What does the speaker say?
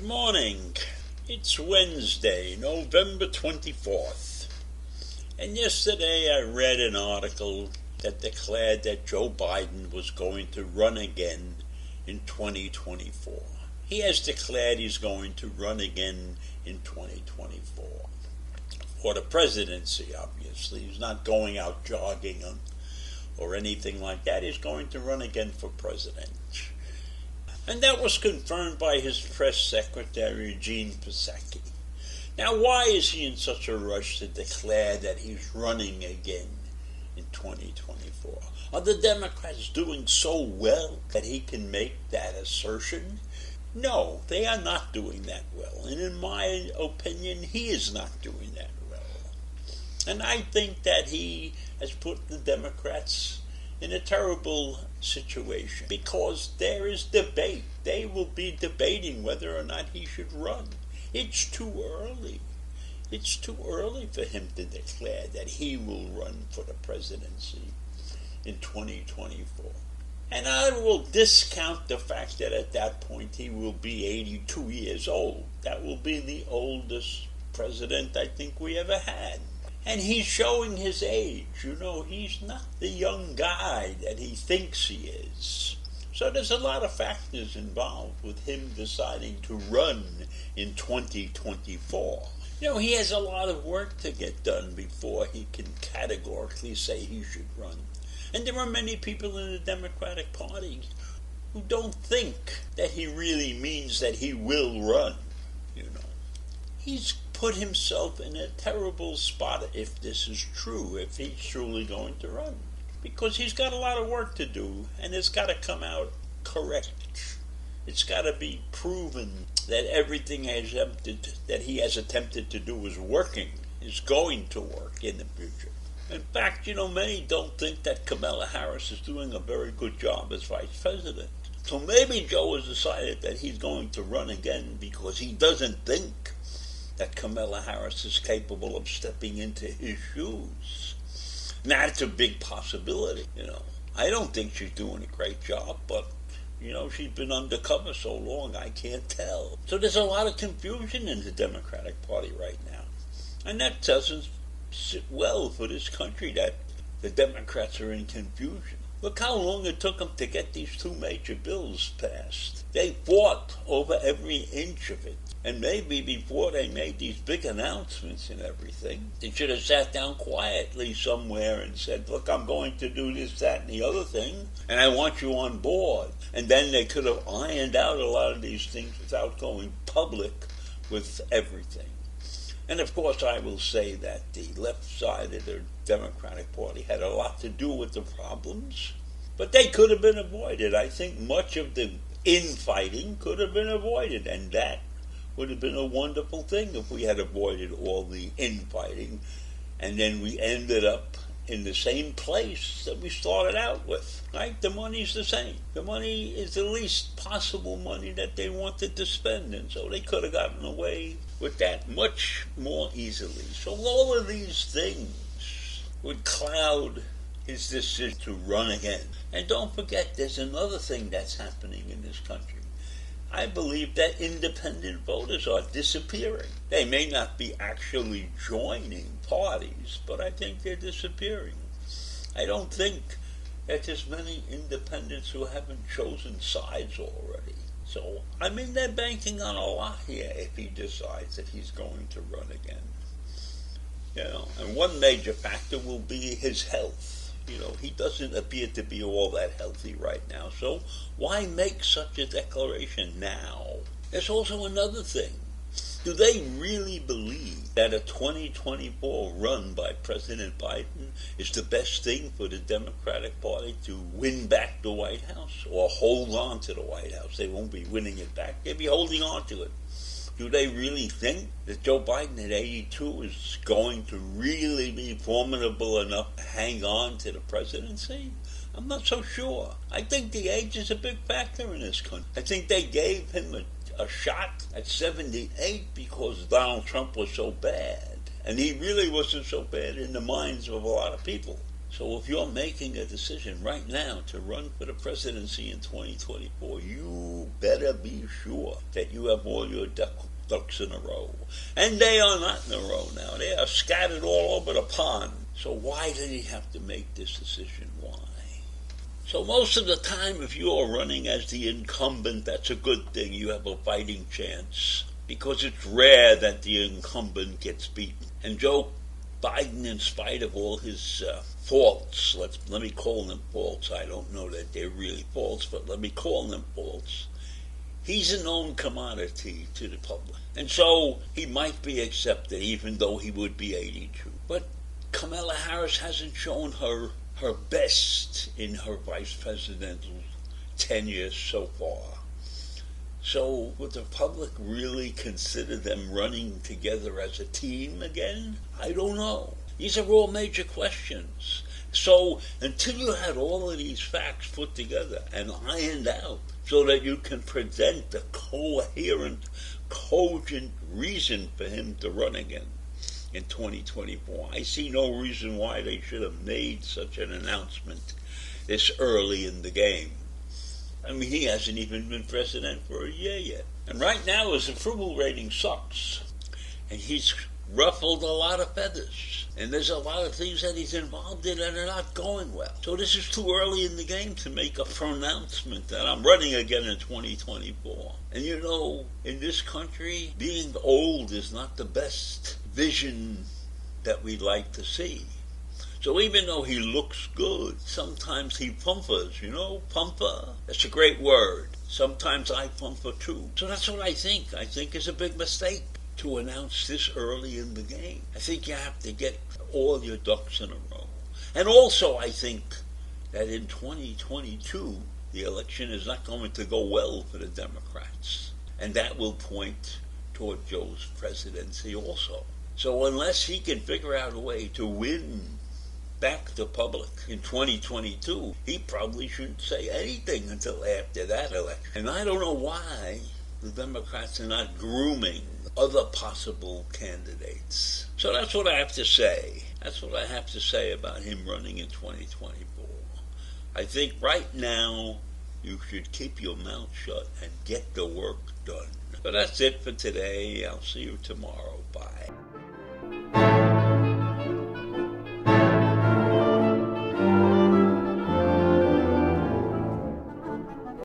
Good morning. It's Wednesday, November 24th. And yesterday I read an article that declared that Joe Biden was going to run again in 2024. He has declared he's going to run again in 2024. For the presidency, obviously. He's not going out jogging or anything like that. He's going to run again for president. And that was confirmed by his press secretary, Jean Psaki. Now, why is he in such a rush to declare that he's running again in 2024? Are the Democrats doing so well that he can make that assertion? No, they are not doing that well. And in my opinion, he is not doing that well. And I think that he has put the Democrats in a terrible situation because there is debate. They will be debating whether or not he should run. It's too early. It's too early for him to declare that he will run for the presidency in 2024. And I will discount the fact that at that point he will be 82 years old. That will be the oldest president I think we ever had. And he's showing his age. You know, he's not the young guy that he thinks he is. So there's a lot of factors involved with him deciding to run in 2024. You know, he has a lot of work to get done before he can categorically say he should run. And there are many people in the Democratic Party who don't think that he really means that he will run, you know. He's put himself in a terrible spot if this is true, if he's truly going to run. Because he's got a lot of work to do, and it's got to come out correct. It's got to be proven that everything that he has attempted to do is working, is going to work in the future. In fact, you know, many don't think that Kamala Harris is doing a very good job as vice president. So maybe Joe has decided that he's going to run again because he doesn't think that Kamala Harris is capable of stepping into his shoes. Now, it's a big possibility, you know. I don't think she's doing a great job, but, you know, she's been undercover so long, I can't tell. So there's a lot of confusion in the Democratic Party right now. And that doesn't sit well for this country, that the Democrats are in confusion. Look how long it took them to get these two major bills passed. They fought over every inch of it. And maybe before they made these big announcements and everything, they should have sat down quietly somewhere and said, look, I'm going to do this, that, and the other thing, and I want you on board. And then they could have ironed out a lot of these things without going public with everything. And of course, I will say that the left side of the Democratic Party had a lot to do with the problems, but they could have been avoided. I think much of the infighting could have been avoided, and that would have been a wonderful thing if we had avoided all the infighting, and then we ended up in the same place that we started out with, right? The money's the same. The money is the least possible money that they wanted to spend, and so they could have gotten away with that much more easily. So all of these things would cloud his decision to run again. And don't forget, there's another thing that's happening in this country. I believe that independent voters are disappearing. They may not be actually joining parties, but I think they're disappearing. I don't think that there's many independents who haven't chosen sides already. So, I mean, they're banking on a lot here if he decides that he's going to run again. You know, and one major factor will be his health. You know, he doesn't appear to be all that healthy right now, so why make such a declaration now? There's also another thing. Do they really believe that a 2024 run by President Biden is the best thing for the Democratic Party to win back the White House or hold on to the White House? They won't be winning it back. They'll be holding on to it. Do they really think that Joe Biden at 82 is going to really be formidable enough to hang on to the presidency? I'm not so sure. I think the age is a big factor in this country. I think they gave him a shot at 78 because Donald Trump was so bad. And he really wasn't so bad in the minds of a lot of people. So if you're making a decision right now to run for the presidency in 2024, you better be sure that you have all your ducks in a row. And they are not in a row now. They are scattered all over the pond. So why did he have to make this decision? Why? So most of the time, if you're running as the incumbent, that's a good thing. You have a fighting chance, because it's rare that the incumbent gets beaten. And Joe Biden, in spite of all his faults, let me call them faults. I don't know that they're really faults, but let me call them faults. He's a known commodity to the public. And so he might be accepted, even though he would be 82. But Kamala Harris hasn't shown her best in her vice presidential tenure so far. So would the public really consider them running together as a team again? I don't know. These are all major questions. So until you had all of these facts put together and ironed out so that you can present a coherent, cogent reason for him to run again in 2024, I see no reason why they should have made such an announcement this early in the game. I mean, he hasn't even been president for a year yet. And right now his approval rating sucks. And he's ruffled a lot of feathers. And there's a lot of things that he's involved in that are not going well. So this is too early in the game to make a pronouncement that I'm running again in 2024. And you know, in this country, being old is not the best vision that we'd like to see. So even though he looks good, sometimes he pumpers, pumper. That's a great word. Sometimes I pumper too. So that's what I think. I think it's a big mistake to announce this early in the game. I think you have to get all your ducks in a row. And also I think that in 2022, the election is not going to go well for the Democrats. And that will point toward Joe's presidency also. So unless he can figure out a way to win back the public in 2022, he probably shouldn't say anything until after that election. And I don't know why the Democrats are not grooming other possible candidates. So that's what I have to say. That's what I have to say about him running in 2024. I think right now you should keep your mouth shut and get the work done. But that's it for today. I'll see you tomorrow. Bye.